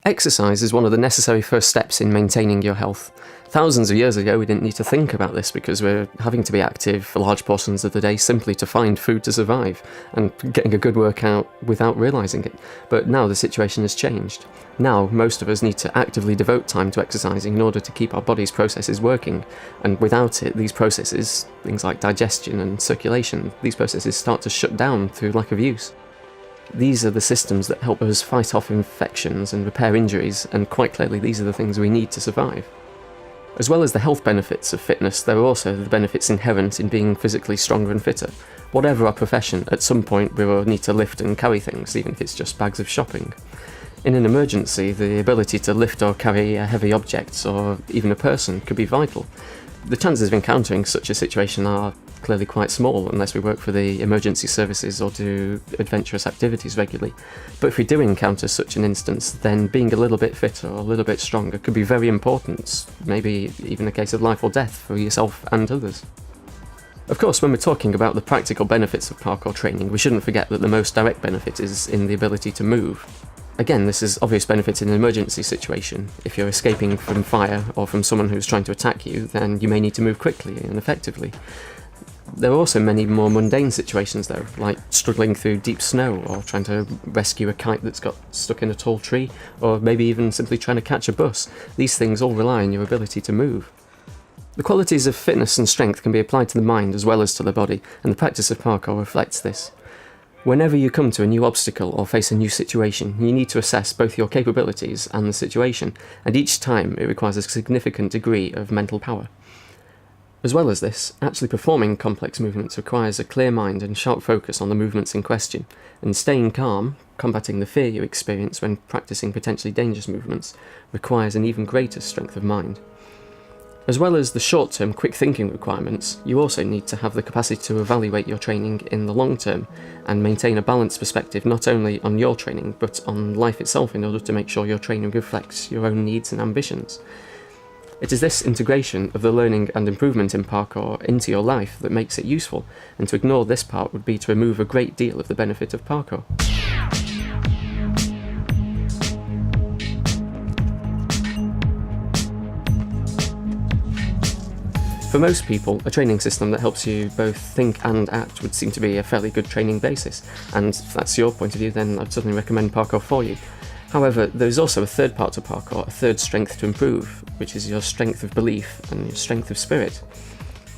Exercise is one of the necessary first steps in maintaining your health. Thousands of years ago, we didn't need to think about this because we're having to be active for large portions of the day simply to find food to survive and getting a good workout without realising it. But now the situation has changed. Now, most of us need to actively devote time to exercising in order to keep our body's processes working. And without it, these processes, things like digestion and circulation, these processes start to shut down through lack of use. These are the systems that help us fight off infections and repair injuries, and quite clearly these are the things we need to survive. As well as the health benefits of fitness, there are also the benefits inherent in being physically stronger and fitter. Whatever our profession, at some point we will need to lift and carry things, even if it's just bags of shopping. In an emergency, the ability to lift or carry heavy objects, or even a person, could be vital. The chances of encountering such a situation are clearly quite small unless we work for the emergency services or do adventurous activities regularly. But if we do encounter such an instance, then being a little bit fitter or a little bit stronger could be very important, maybe even a case of life or death for yourself and others. Of course, when we're talking about the practical benefits of parkour training, we shouldn't forget that the most direct benefit is in the ability to move. Again, this is obvious benefit in an emergency situation. If you're escaping from fire or from someone who's trying to attack you, then you may need to move quickly and effectively. There are also many more mundane situations though, like struggling through deep snow or trying to rescue a kite that's got stuck in a tall tree, or maybe even simply trying to catch a bus. These things all rely on your ability to move. The qualities of fitness and strength can be applied to the mind as well as to the body, and the practice of parkour reflects this. Whenever you come to a new obstacle or face a new situation, you need to assess both your capabilities and the situation, and each time it requires a significant degree of mental power. As well as this, actually performing complex movements requires a clear mind and sharp focus on the movements in question, and staying calm, combating the fear you experience when practicing potentially dangerous movements, requires an even greater strength of mind. As well as the short-term quick thinking requirements, you also need to have the capacity to evaluate your training in the long term and maintain a balanced perspective not only on your training but on life itself in order to make sure your training reflects your own needs and ambitions. It is this integration of the learning and improvement in parkour into your life that makes it useful, and to ignore this part would be to remove a great deal of the benefit of parkour. For most people, a training system that helps you both think and act would seem to be a fairly good training basis, and if that's your point of view, then I'd certainly recommend parkour for you. However, there is also a third part to parkour, a third strength to improve, which is your strength of belief and your strength of spirit.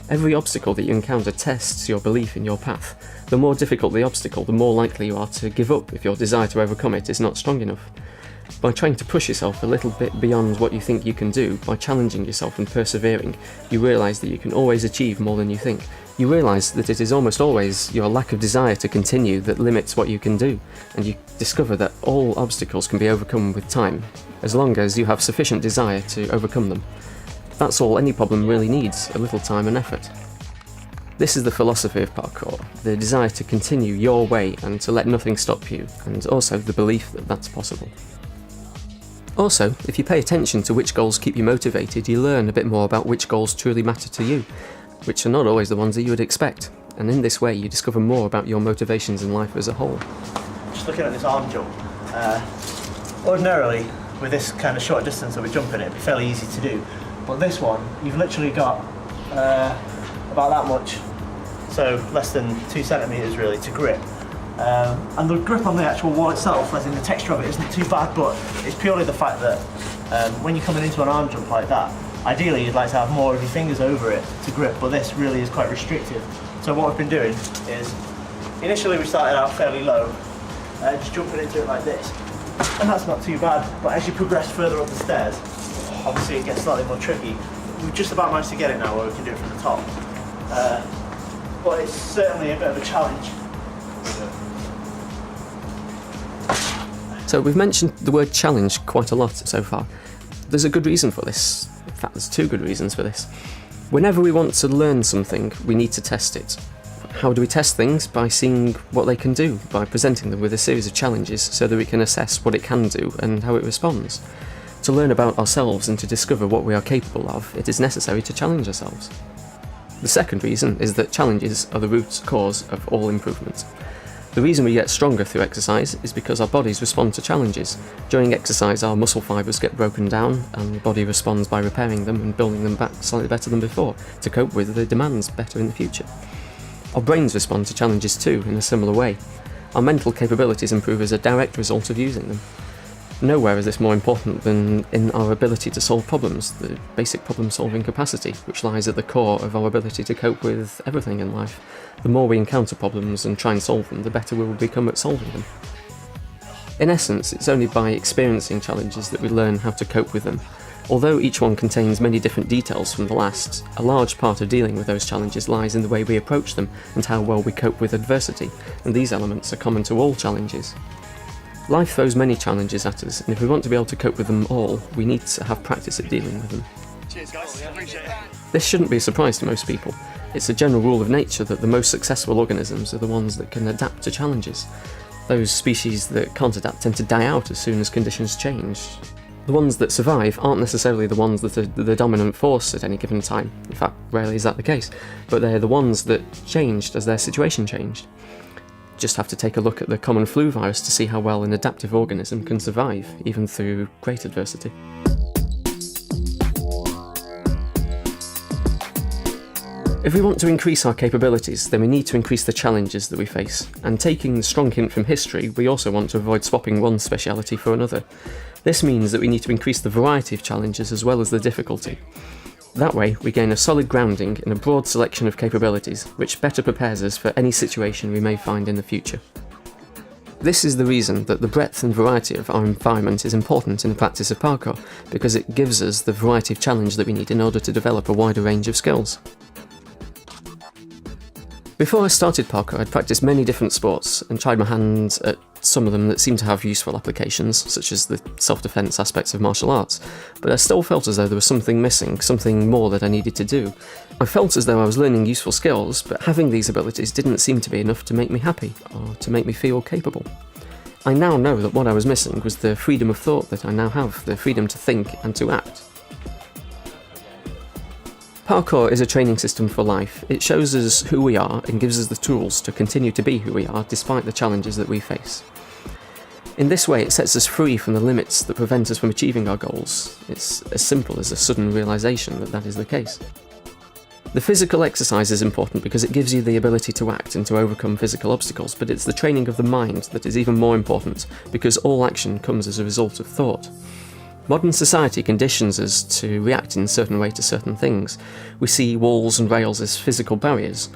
Every obstacle that you encounter tests your belief in your path. The more difficult the obstacle, the more likely you are to give up if your desire to overcome it is not strong enough. By trying to push yourself a little bit beyond what you think you can do, by challenging yourself and persevering, you realise that you can always achieve more than you think. You realise that it is almost always your lack of desire to continue that limits what you can do, and you discover that all obstacles can be overcome with time, as long as you have sufficient desire to overcome them. That's all any problem really needs, a little time and effort. This is the philosophy of parkour, the desire to continue your way and to let nothing stop you, and also the belief that that's possible. Also, if you pay attention to which goals keep you motivated, you learn a bit more about which goals truly matter to you, which are not always the ones that you would expect, and in this way you discover more about your motivations in life as a whole. Just looking at this arm jump, ordinarily with this kind of short distance that we're jumping it'd be fairly easy to do, but this one you've literally got about that much, so less than 2 centimetres really to grip. And the grip on the actual wall itself, as in the texture of it, isn't too bad, but it's purely the fact that when you're coming into an arm jump like that, ideally you'd like to have more of your fingers over it to grip, but this really is quite restrictive. So what we've been doing is, initially we started out fairly low, just jumping into it like this, and that's not too bad, but as you progress further up the stairs, obviously it gets slightly more tricky. We've just about managed to get it now where we can do it from the top, but it's certainly a bit of a challenge. So we've mentioned the word challenge quite a lot so far. There's a good reason for this. In fact, there's 2 good reasons for this. Whenever we want to learn something, we need to test it. How do we test things? By seeing what they can do, by presenting them with a series of challenges so that we can assess what it can do and how it responds. To learn about ourselves and to discover what we are capable of, it is necessary to challenge ourselves. The second reason is that challenges are the root cause of all improvement. The reason we get stronger through exercise is because our bodies respond to challenges. During exercise, our muscle fibres get broken down, and the body responds by repairing them and building them back slightly better than before to cope with the demands better in the future. Our brains respond to challenges too, in a similar way. Our mental capabilities improve as a direct result of using them. Nowhere is this more important than in our ability to solve problems, the basic problem-solving capacity, which lies at the core of our ability to cope with everything in life. The more we encounter problems and try and solve them, the better we will become at solving them. In essence, it's only by experiencing challenges that we learn how to cope with them. Although each one contains many different details from the last, a large part of dealing with those challenges lies in the way we approach them and how well we cope with adversity, and these elements are common to all challenges. Life throws many challenges at us, and if we want to be able to cope with them all, we need to have practice at dealing with them. Cheers guys, appreciate it. This shouldn't be a surprise to most people. It's a general rule of nature that the most successful organisms are the ones that can adapt to challenges. Those species that can't adapt tend to die out as soon as conditions change. The ones that survive aren't necessarily the ones that are the dominant force at any given time. In fact, rarely is that the case, but they're the ones that changed as their situation changed. Just have to take a look at the common flu virus to see how well an adaptive organism can survive, even through great adversity. If we want to increase our capabilities, then we need to increase the challenges that we face, and taking the strong hint from history, we also want to avoid swapping one speciality for another. This means that we need to increase the variety of challenges as well as the difficulty. That way, we gain a solid grounding in a broad selection of capabilities, which better prepares us for any situation we may find in the future. This is the reason that the breadth and variety of our environment is important in the practice of parkour, because it gives us the variety of challenge that we need in order to develop a wider range of skills. Before I started parkour, I'd practiced many different sports and tried my hand at some of them that seemed to have useful applications, such as the self-defense aspects of martial arts, but I still felt as though there was something missing, something more that I needed to do. I felt as though I was learning useful skills, but having these abilities didn't seem to be enough to make me happy, or to make me feel capable. I now know that what I was missing was the freedom of thought that I now have, the freedom to think and to act. Parkour is a training system for life. It shows us who we are and gives us the tools to continue to be who we are despite the challenges that we face. In this way, it sets us free from the limits that prevent us from achieving our goals. It's as simple as a sudden realisation that that is the case. The physical exercise is important because it gives you the ability to act and to overcome physical obstacles, but it's the training of the mind that is even more important because all action comes as a result of thought. Modern society conditions us to react in a certain way to certain things. We see walls and rails as physical barriers.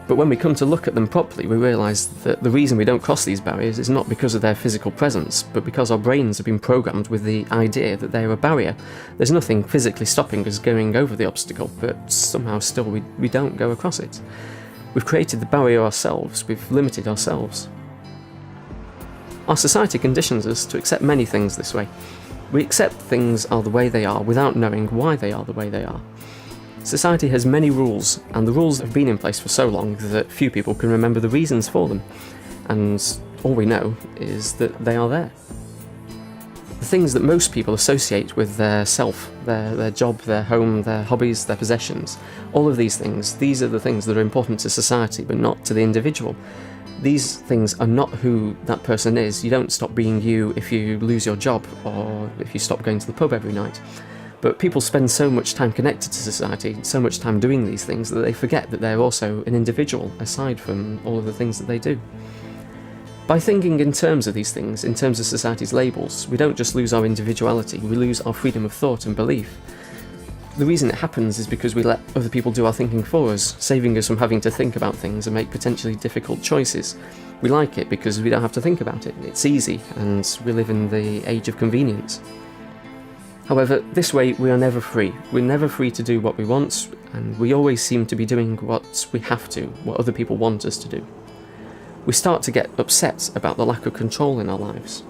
But when we come to look at them properly, we realise that the reason we don't cross these barriers is not because of their physical presence, but because our brains have been programmed with the idea that they're a barrier. There's nothing physically stopping us going over the obstacle, but somehow still we don't go across it. We've created the barrier ourselves, we've limited ourselves. Our society conditions us to accept many things this way. We accept things are the way they are without knowing why they are the way they are. Society has many rules, and the rules have been in place for so long that few people can remember the reasons for them, and all we know is that they are there. The things that most people associate with their self, their job, their home, their hobbies, their possessions, all of these things, these are the things that are important to society but not to the individual. These things are not who that person is. You don't stop being you if you lose your job or if you stop going to the pub every night. But people spend so much time connected to society, so much time doing these things, that they forget that they're also an individual aside from all of the things that they do. By thinking in terms of these things, in terms of society's labels, we don't just lose our individuality, we lose our freedom of thought and belief. The reason it happens is because we let other people do our thinking for us, saving us from having to think about things and make potentially difficult choices. We like it because we don't have to think about it. It's easy, and we live in the age of convenience. However, this way we are never free. We're never free to do what we want, and we always seem to be doing what we have to, what other people want us to do. We start to get upset about the lack of control in our lives.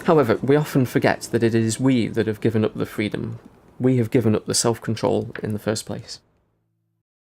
However, we often forget that it is we that have given up the freedom. We have given up the self-control in the first place.